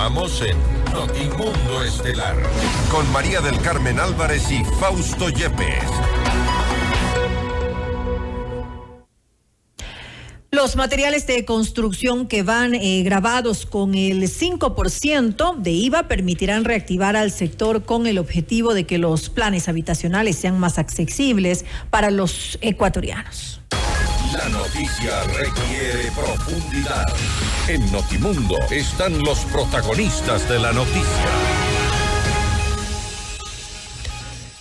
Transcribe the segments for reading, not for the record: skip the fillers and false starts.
Continuamos en Notimundo Estelar con María del Carmen Álvarez y Fausto Yepes. Los materiales de construcción que van grabados con el 5% de IVA permitirán reactivar al sector con el objetivo de que los planes habitacionales sean más accesibles para los ecuatorianos. La noticia requiere profundidad. En Notimundo están los protagonistas de la noticia.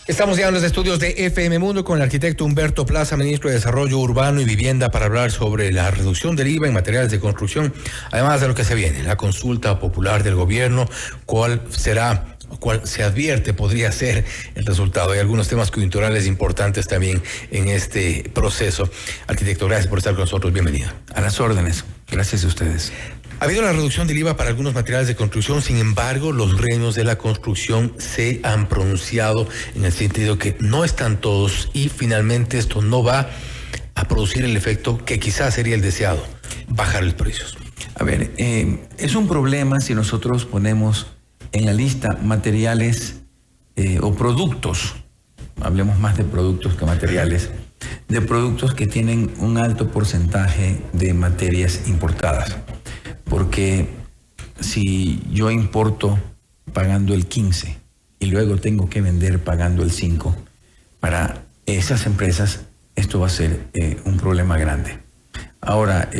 Estamos ya en los estudios de FM Mundo con el arquitecto Humberto Plaza, ministro de Desarrollo Urbano y Vivienda, para hablar sobre la reducción del IVA en materiales de construcción, además de lo que se viene, la consulta popular del gobierno, cuál se advierte podría ser el resultado. Hay algunos temas coyunturales importantes también en este proceso. Arquitecto, gracias por estar con nosotros, bienvenido. A las órdenes, gracias a ustedes. Ha habido la reducción del IVA para algunos materiales de construcción, sin embargo, los gremios de la construcción se han pronunciado en el sentido que no están todos y finalmente esto no va a producir el efecto que quizás sería el deseado, bajar los precios. A ver, es un problema si nosotros ponemos en la lista materiales o productos, hablemos más de productos que materiales, de productos que tienen un alto porcentaje de materias importadas. Porque si yo importo pagando el 15 y luego tengo que vender pagando el 5, para esas empresas esto va a ser un problema grande. Ahora,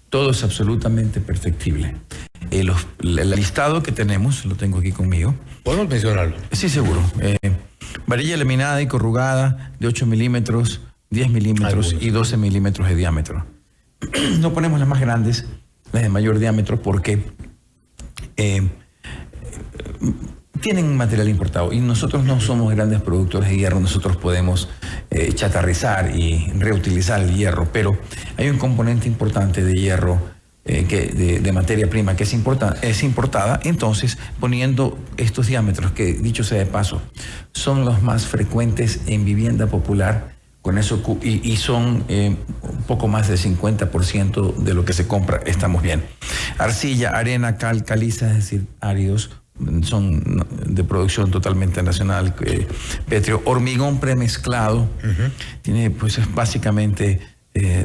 todo es absolutamente perfectible. El listado que tenemos, lo tengo aquí conmigo. ¿Podemos mencionarlo? Sí, seguro. Varilla laminada y corrugada de 8 milímetros, 10 milímetros y 12 milímetros de diámetro. No ponemos las más grandes, las de mayor diámetro, porque tienen material importado y nosotros no somos grandes productores de hierro. Nosotros podemos chatarrizar y reutilizar el hierro, pero hay un componente importante de hierro de materia prima que es importada. Entonces, poniendo estos diámetros, que dicho sea de paso, son los más frecuentes en vivienda popular, con eso y son un poco más del 50% de lo que se compra, estamos bien. Arcilla, arena, cal, caliza, es decir, áridos, son de producción totalmente nacional. Petrio, hormigón premezclado, tiene pues es básicamente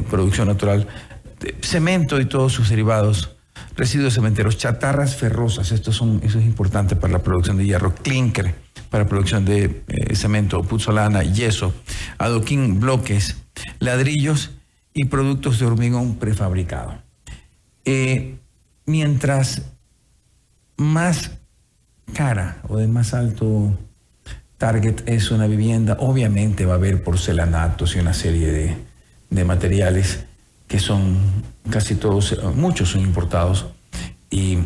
producción natural. Cemento y todos sus derivados, residuos cementeros, chatarras ferrosas, eso es importante para la producción de hierro, clinker para producción de cemento, puzzolana, yeso, adoquín, bloques, ladrillos y productos de hormigón prefabricado. Mientras más cara o de más alto target es una vivienda, obviamente va a haber porcelanatos y una serie de materiales que son casi todos, muchos son importados y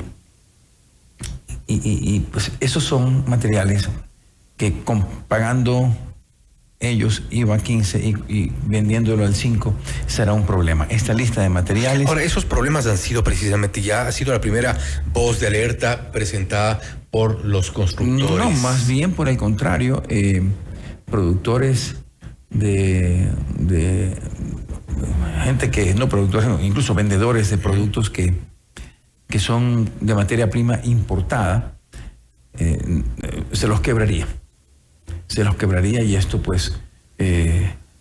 pues esos son materiales que pagando ellos IVA 15 y vendiéndolo al 5 será un problema. Esta lista de materiales... Ahora, esos problemas han sido precisamente, ya ha sido la primera voz de alerta presentada por los constructores. No, más bien por el contrario, productores de gente que, no productores, incluso vendedores de productos que son de materia prima importada, se los quebraría y esto pues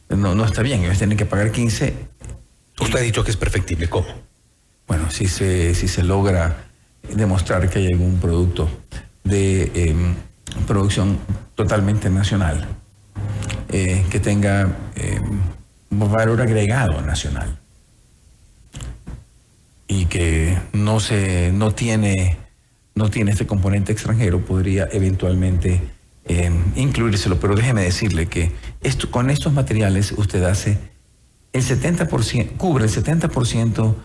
no está bien. Ellos tienen que pagar 15. Usted ha dicho que es perfectible. ¿Cómo? Bueno, si se logra demostrar que hay algún producto de producción totalmente nacional que tenga valor agregado nacional y que no tiene este componente extranjero, podría eventualmente incluírselo. Pero déjeme decirle que con estos materiales usted hace el 70%, cubre el 70%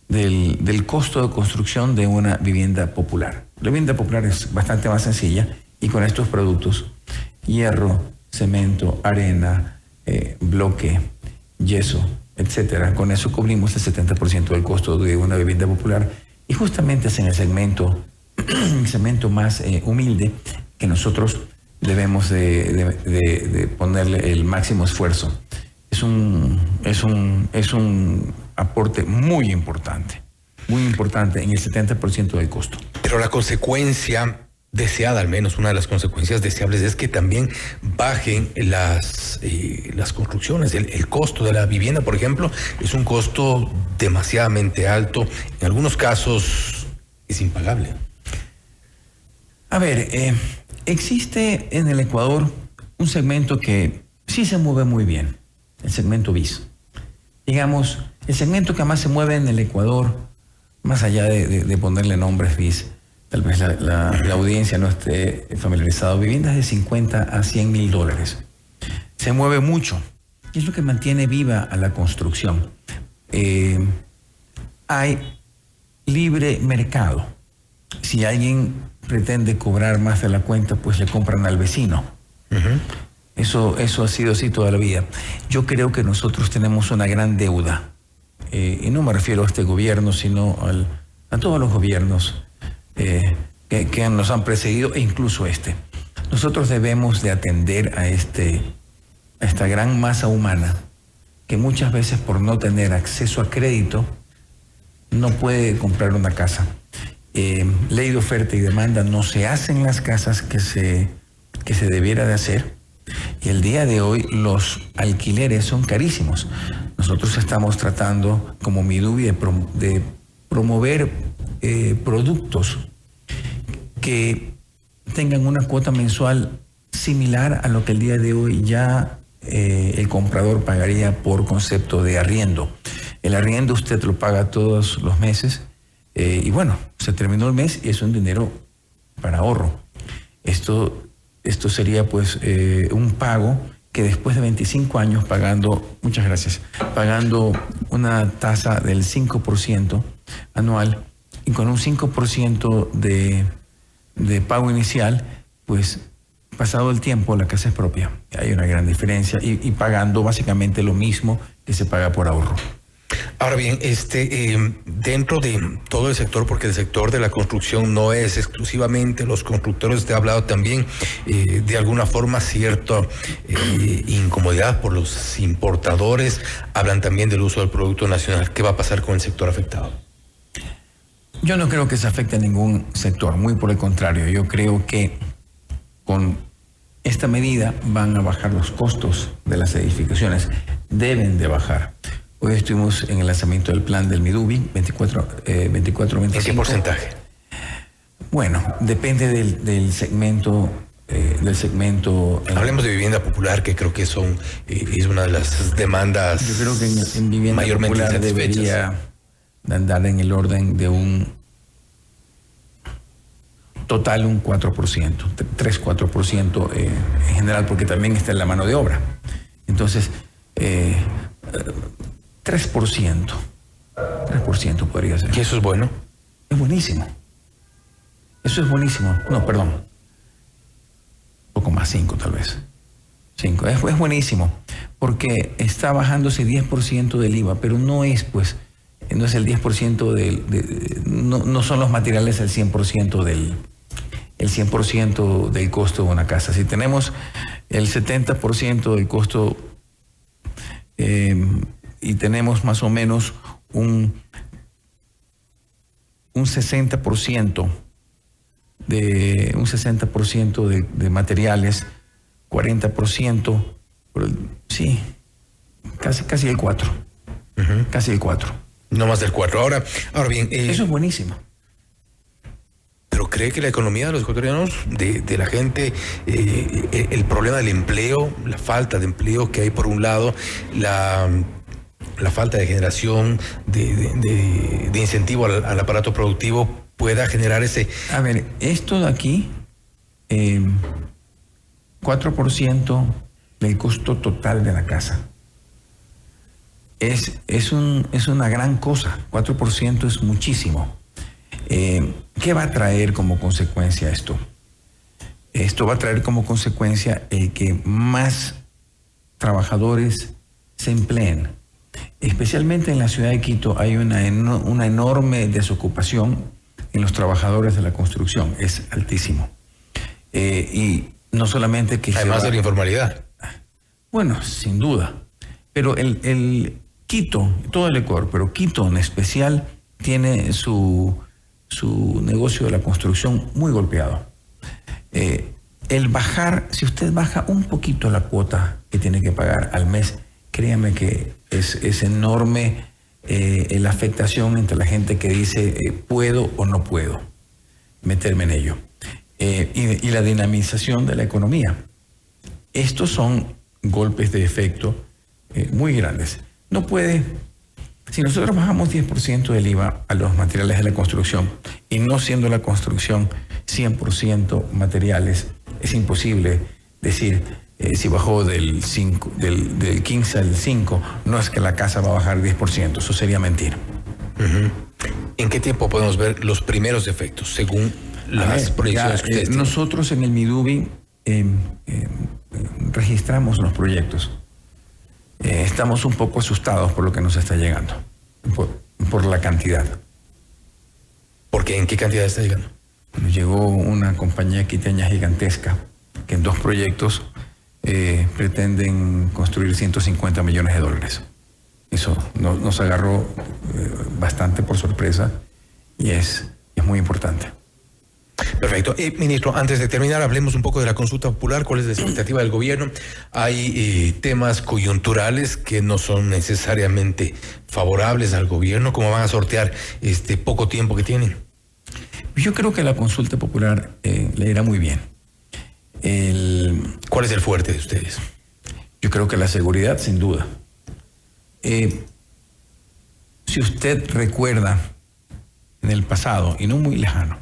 del costo de construcción de una vivienda popular. La vivienda popular es bastante más sencilla y con estos productos, hierro, cemento, arena, bloque, yeso, etcétera, con eso cubrimos el 70% del costo de una vivienda popular y justamente es en el segmento más humilde que nosotros debemos de ponerle el máximo esfuerzo. Es un aporte muy importante en el 70% del costo. Pero la consecuencia deseada, al menos una de las consecuencias deseables, es que también bajen las construcciones. El costo de la vivienda, por ejemplo, es un costo demasiadamente alto. En algunos casos es impagable. A ver, existe en el Ecuador un segmento que sí se mueve muy bien, el segmento BIS. Digamos, el segmento que más se mueve en el Ecuador, más allá de ponerle nombres BIS, tal vez la audiencia no esté familiarizada, viviendas de 50 a 100 mil dólares. Se mueve mucho y es lo que mantiene viva a la construcción. Hay libre mercado. Si alguien pretende cobrar más de la cuenta, pues le compran al vecino. Uh-huh. Eso ha sido así toda la vida. Yo creo que nosotros tenemos una gran deuda. Y no me refiero a este gobierno, sino a todos los gobiernos que nos han precedido, e incluso este. Nosotros debemos de atender a esta gran masa humana que muchas veces, por no tener acceso a crédito, no puede comprar una casa. Ley de oferta y demanda, no se hacen las casas que se debiera de hacer, y el día de hoy los alquileres son carísimos. Nosotros estamos tratando, como Midubi, de promover productos que tengan una cuota mensual similar a lo que el día de hoy ya el comprador pagaría por concepto de arriendo. El arriendo usted lo paga todos los meses, y bueno, se terminó el mes y es un dinero para ahorro. Esto sería pues un pago que después de 25 años pagando, muchas gracias, pagando una tasa del 5% anual, y con un 5% de pago inicial, pues pasado el tiempo la casa es propia. Hay una gran diferencia, y pagando básicamente lo mismo que se paga por ahorro. Ahora bien, dentro de todo el sector, porque el sector de la construcción no es exclusivamente los constructores, usted ha hablado también de alguna forma cierta incomodidad por los importadores, hablan también del uso del producto nacional. ¿Qué va a pasar con el sector afectado? Yo no creo que se afecte a ningún sector, muy por el contrario. Yo creo que con esta medida van a bajar los costos de las edificaciones, deben de bajar. Hoy estuvimos en el lanzamiento del plan del Midubi, 24-25. ¿En qué porcentaje? Bueno, depende del segmento. Hablemos de vivienda popular, que creo que es una de las demandas. Yo creo que en vivienda mayormente popular debería de andar en el orden de un total, un 4%, 3-4% en general, porque también está en la mano de obra. Entonces, 3% podría ser. ¿Y eso es bueno? Es buenísimo. Eso es buenísimo. No, perdón. Un poco más, 5 tal vez. 5. Es buenísimo, porque está bajándose 10% del IVA, pero no es el 10% no son los materiales el 100% del costo de una casa. Si tenemos el 70% del costo, y tenemos más o menos un 60% de materiales, 40%, sí, casi el 4%. Uh-huh. Casi el 4%. No más del 4%. Ahora bien. Eso es buenísimo. ¿Pero cree que la economía de los ecuatorianos, de la gente, el problema del empleo, la falta de empleo que hay por un lado, la falta de generación de incentivo al aparato productivo, pueda generar ese... A ver, esto de aquí, 4% del costo total de la casa. Es una gran cosa. 4% es muchísimo. ¿Qué va a traer como consecuencia esto? Esto va a traer como consecuencia que más trabajadores se empleen. Especialmente en la ciudad de Quito hay una enorme desocupación en los trabajadores de la construcción. Es altísimo. Y no solamente que... Además de la informalidad. Bueno, sin duda. Pero el Quito, todo el Ecuador, pero Quito en especial tiene su su negocio de la construcción muy golpeado. El bajar, si usted baja un poquito la cuota que tiene que pagar al mes, créame que es enorme la afectación entre la gente que dice puedo o no puedo meterme en ello. Y la dinamización de la economía. Estos son golpes de efecto muy grandes. No puede, si nosotros bajamos 10% del IVA a los materiales de la construcción y no siendo la construcción 100% materiales, es imposible decir si bajó del 15 al 5, no es que la casa va a bajar 10%, eso sería mentira. Uh-huh. ¿En qué tiempo podemos ver los primeros efectos según las proyecciones que ustedes tienen? Nosotros en el Midubi registramos los proyectos. Estamos un poco asustados por lo que nos está llegando, por la cantidad. ¿Por qué? ¿En qué cantidad está llegando? Nos llegó una compañía quiteña gigantesca que en 2 proyectos pretenden construir $150 millones. Eso nos agarró bastante por sorpresa y es muy importante. Perfecto. Ministro, antes de terminar, hablemos un poco de la consulta popular. ¿Cuál es la expectativa del gobierno? Hay temas coyunturales que no son necesariamente favorables al gobierno. ¿Cómo van a sortear este poco tiempo que tienen? Yo creo que la consulta popular le irá muy bien. ¿Cuál es el fuerte de ustedes? Yo creo que la seguridad, sin duda. Si usted recuerda en el pasado, y no muy lejano,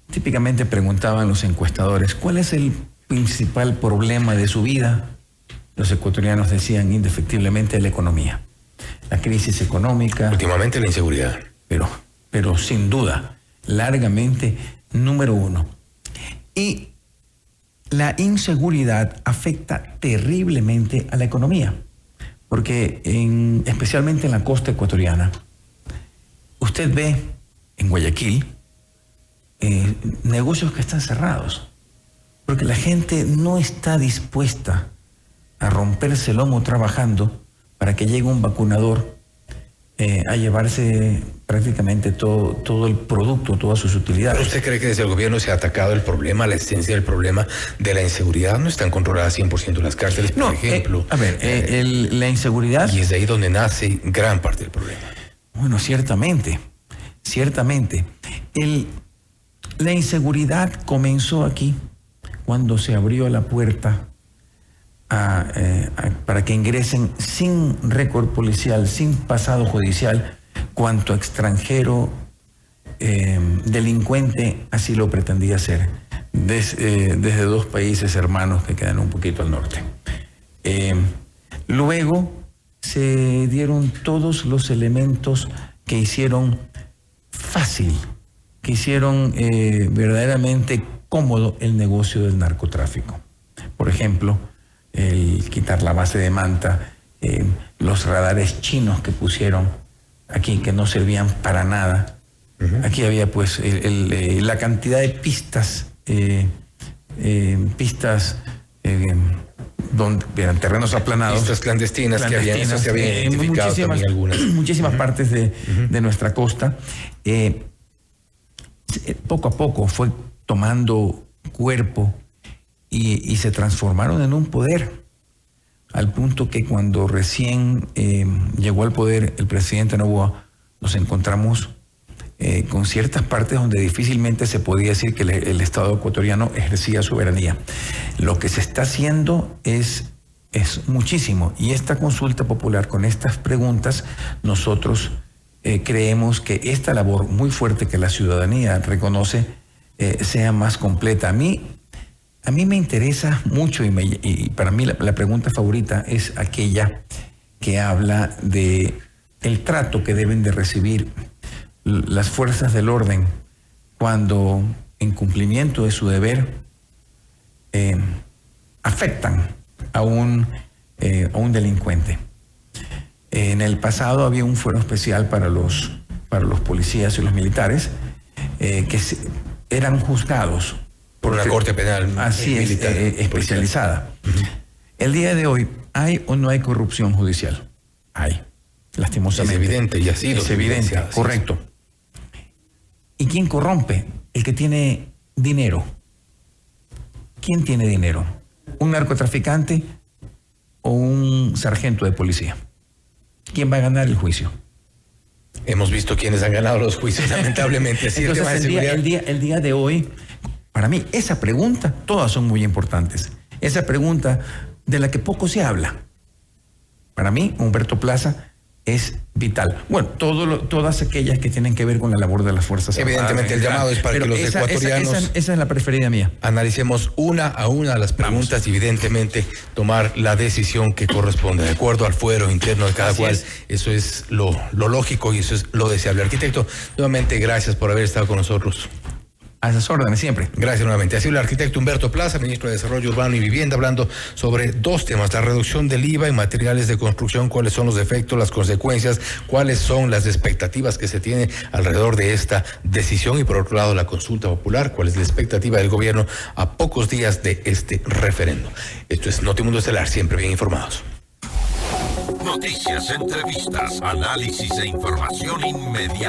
típicamente preguntaban los encuestadores, ¿cuál es el principal problema de su vida? Los ecuatorianos decían indefectiblemente la economía, la crisis económica. Últimamente la inseguridad. Pero sin duda, largamente, número 1. Y la inseguridad afecta terriblemente a la economía, porque especialmente en la costa ecuatoriana, usted ve en Guayaquil negocios que están cerrados, porque la gente no está dispuesta a romperse el lomo trabajando para que llegue un vacunador a llevarse prácticamente todo el producto, todas sus utilidades. ¿Pero usted cree que desde el gobierno se ha atacado el problema, la esencia del problema de la inseguridad? ¿No están controladas 100% las cárceles, por ejemplo? La inseguridad... Y es de ahí donde nace gran parte del problema. Bueno, ciertamente. La inseguridad comenzó aquí cuando se abrió la puerta para que ingresen sin récord policial, sin pasado judicial, cuanto extranjero delincuente así lo pretendía hacer, desde 2 países hermanos que quedan un poquito al norte. Luego se dieron todos los elementos que hicieron fácil, que hicieron verdaderamente cómodo el negocio del narcotráfico. Por ejemplo, el quitar la base de Manta, los radares chinos que pusieron aquí que no servían para nada. Uh-huh. Aquí había pues la cantidad de pistas donde eran terrenos aplanados. Pistas clandestinas que habían identificado también algunas. Muchísimas uh-huh. partes de nuestra costa. Poco a poco fue tomando cuerpo y se transformaron en un poder, al punto que cuando recién llegó al poder el presidente Noboa, nos encontramos con ciertas partes donde difícilmente se podía decir que el Estado ecuatoriano ejercía soberanía. Lo que se está haciendo es muchísimo, y esta consulta popular con estas preguntas, nosotros creemos que esta labor muy fuerte que la ciudadanía reconoce sea más completa. A mí me interesa mucho y para mí la pregunta favorita es aquella que habla de el trato que deben de recibir las fuerzas del orden cuando en cumplimiento de su deber afectan a un delincuente. En el pasado había un fuero especial para los policías y los militares que eran juzgados por una corte penal militar, especializada. Uh-huh. El día de hoy, ¿hay o no hay corrupción judicial? Hay, lastimosamente. Es evidente y así es evidente, correcto. ¿Y quién corrompe? El que tiene dinero. ¿Quién tiene dinero? ¿Un narcotraficante o un sargento de policía? ¿Quién va a ganar el juicio? Hemos visto quienes han ganado los juicios, lamentablemente. Sí, entonces, el día de hoy, para mí, esa pregunta, todas son muy importantes. Esa pregunta de la que poco se habla. Para mí, Humberto Plaza es vital. Bueno, todas aquellas que tienen que ver con la labor de las Fuerzas Armadas. Evidentemente, el llamado es para que los ecuatorianos... Esa es la preferida mía. Analicemos una a una las preguntas y evidentemente tomar la decisión que corresponde, de acuerdo al fuero interno de cada cual. Eso es lo lógico y eso es lo deseable. Arquitecto, nuevamente gracias por haber estado con nosotros. A esas órdenes siempre. Gracias nuevamente. Ha sido el arquitecto Humberto Plaza, ministro de Desarrollo Urbano y Vivienda, hablando sobre dos temas: la reducción del IVA en materiales de construcción, cuáles son los efectos, las consecuencias, cuáles son las expectativas que se tiene alrededor de esta decisión, y por otro lado la consulta popular, cuál es la expectativa del gobierno a pocos días de este referendo. Esto es Notimundo Estelar, siempre bien informados. Noticias, entrevistas, análisis e información inmediata.